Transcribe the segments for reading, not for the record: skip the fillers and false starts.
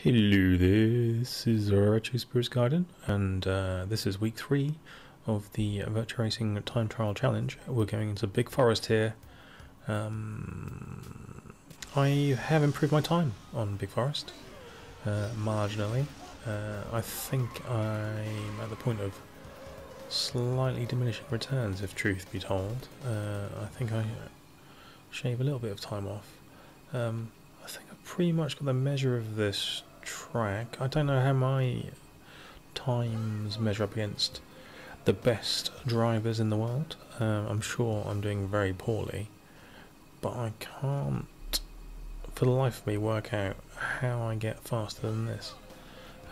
Hello, this is Retro Spirits Garden, and this is week 3 of the Virtua Racing Time Trial Challenge. We're going into Big Forest here. I have improved my time on Big Forest, marginally. I think I'm at the point of slightly diminishing returns, if truth be told. I think I shave a little bit of time off. I think I've pretty much got the measure of this track. I don't know how my times measure up against the best drivers in the world. I'm sure I'm doing very poorly, but I can't for the life of me work out how I get faster than this.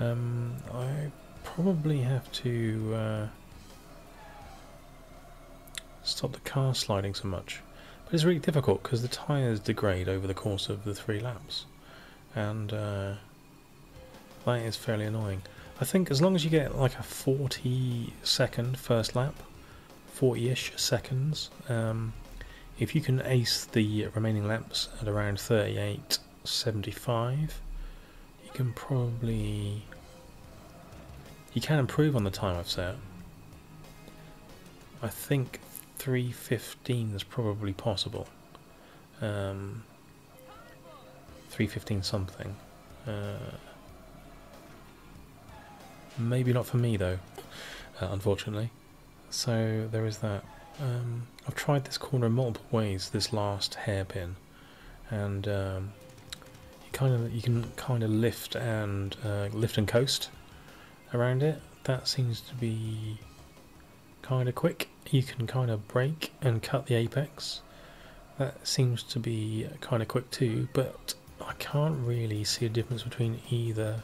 I probably have to stop the car sliding so much, but it's really difficult because the tyres degrade over the course of the 3 laps, and that is fairly annoying. I think as long as you get like a 40-second first lap, 40-ish seconds, if you can ace the remaining laps at around 38.75, you can improve on the time I've set. I think 3:15 is probably possible. 3:15 something. Maybe not for me though, unfortunately. So there is that. I've tried this corner in multiple ways, this last hairpin, and you can kind of lift and coast around it. That seems to be kind of quick. You can kind of brake and cut the apex. That seems to be kind of quick too, but I can't really see a difference between either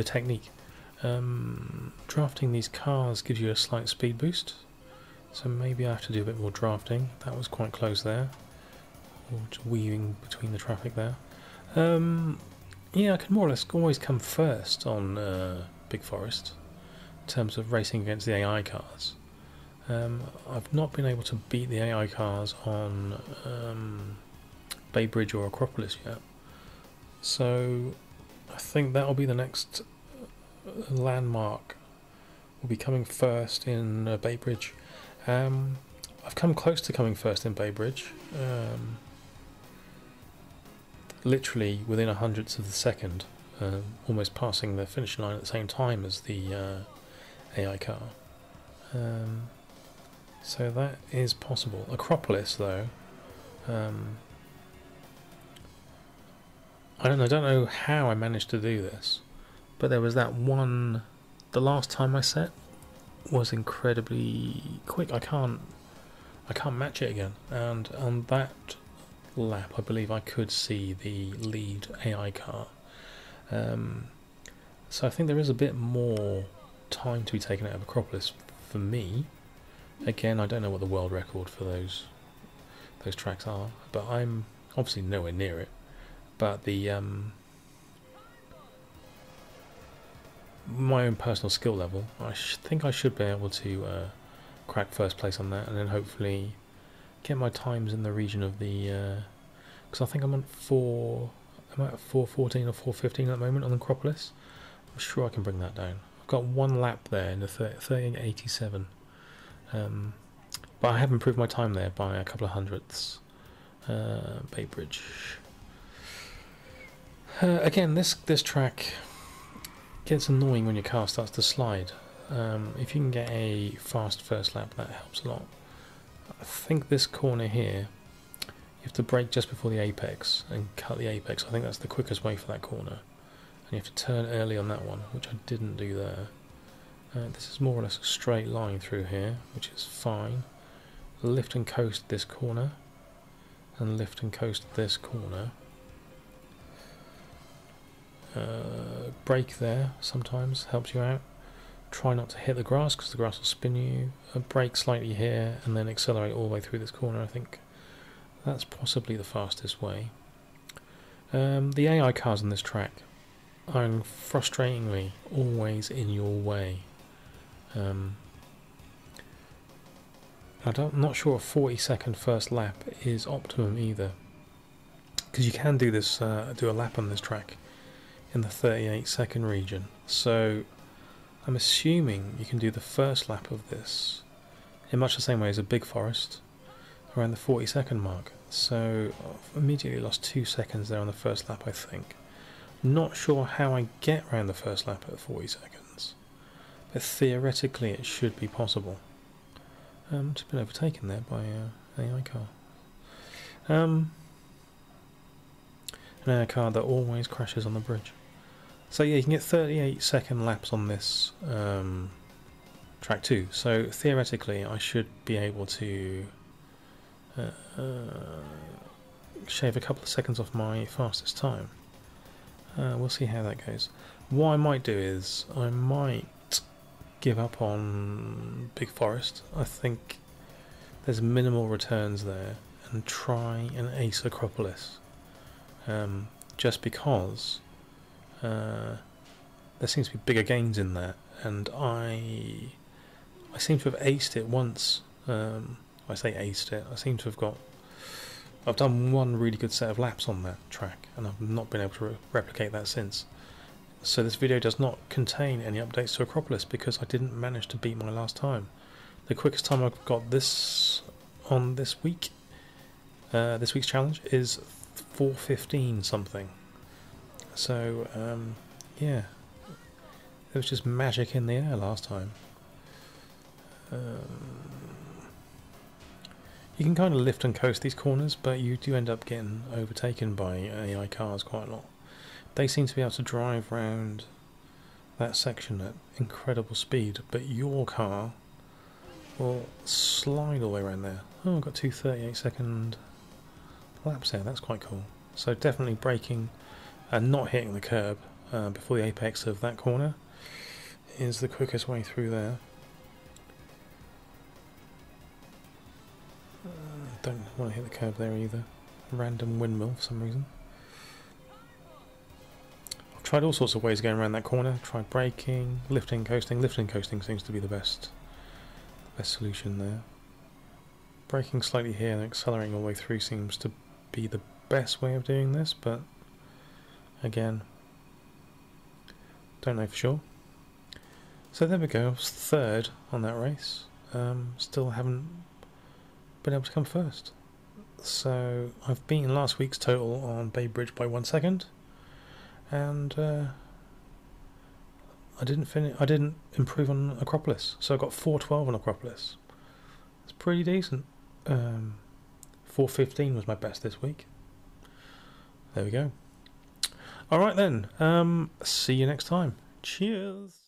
technique. Drafting these cars gives you a slight speed boost, so maybe I have to do a bit more drafting. That was quite close there, or just weaving between the traffic there. Yeah, I can more or less always come first on Big Forest in terms of racing against the AI cars. I've not been able to beat the AI cars on Bay Bridge or Acropolis yet, so I think that'll be the next landmark. Will be coming first in Bay Bridge. I've come close to coming first in Bay Bridge, literally within a hundredths of the second, almost passing the finishing line at the same time as the AI car. So that is possible. Acropolis, though, I don't know how I managed to do this, but there was that one. The last time I set was incredibly quick. I can't match it again. And on that lap, I believe I could see the lead AI car. So I think there is a bit more time to be taken out of Acropolis for me. Again, I don't know what the world record for those tracks are, but I'm obviously nowhere near it. But the my own personal skill level, I think I should be able to crack first place on that, and then hopefully get my times in the region of the. Because I think I'm at 4:14 or 4:15 at the moment on Acropolis. I'm sure I can bring that down. I've got one lap there in the 30:87. But I have improved my time there by a couple of hundredths. Bay Bridge. Again, this track gets annoying when your car starts to slide. If you can get a fast first lap, that helps a lot. I think this corner here, you have to brake just before the apex and cut the apex. I think that's the quickest way for that corner. And you have to turn early on that one, which I didn't do there. This is more or less a straight line through here, which is fine. Lift and coast this corner, and lift and coast this corner. Brake there sometimes helps you out. Try not to hit the grass because the grass will spin you. Brake slightly here and then accelerate all the way through this corner. I think that's possibly the fastest way. The AI cars on this track are frustratingly always in your way. I'm not sure a 40-second first lap is optimum either, because you can do this, do a lap on this track in the 38-second region. So I'm assuming you can do the first lap of this in much the same way as a big forest around the 40-second mark. So I've immediately lost 2 seconds there on the first lap, I think. Not sure how I get around the first lap at 40 seconds, but theoretically it should be possible. Just been overtaken there by an AI car. An AI car that always crashes on the bridge. So yeah, you can get 38-second laps on this track too. So theoretically I should be able to shave a couple of seconds off my fastest time. We'll see how that goes. What I might do is I might give up on Big Forest. I think there's minimal returns there, and try and ace Acropolis. Just because there seems to be bigger gains in that, and I seem to have aced it once. I say aced it. I seem to have I've done one really good set of laps on that track, and I've not been able to replicate that since. So this video does not contain any updates to Acropolis because I didn't manage to beat my last time. The quickest time I've got this on this week's challenge is 4:15 something. So yeah, it was just magic in the air last time. You can kind of lift and coast these corners, but you do end up getting overtaken by AI cars quite a lot. They seem to be able to drive around that section at incredible speed, but your car will slide all the way around there. Oh, I've got 2 38-second laps there, that's quite cool. So definitely braking and not hitting the curb before the apex of that corner is the quickest way through there. Don't want to hit the curb there either. Random windmill for some reason. I've tried all sorts of ways of going around that corner. Tried braking, lifting, coasting. Lifting, coasting seems to be the best solution there. Braking slightly here and accelerating all the way through seems to be the best way of doing this, but again, don't know for sure. So there we go. I was third on that race. Still haven't been able to come first. So I've beaten last week's total on Bay Bridge by 1 second, and I didn't improve on Acropolis, so I got 4:12 on Acropolis. It's pretty decent. 4:15 was my best this week. There we go. Alright then, see you next time. Cheers.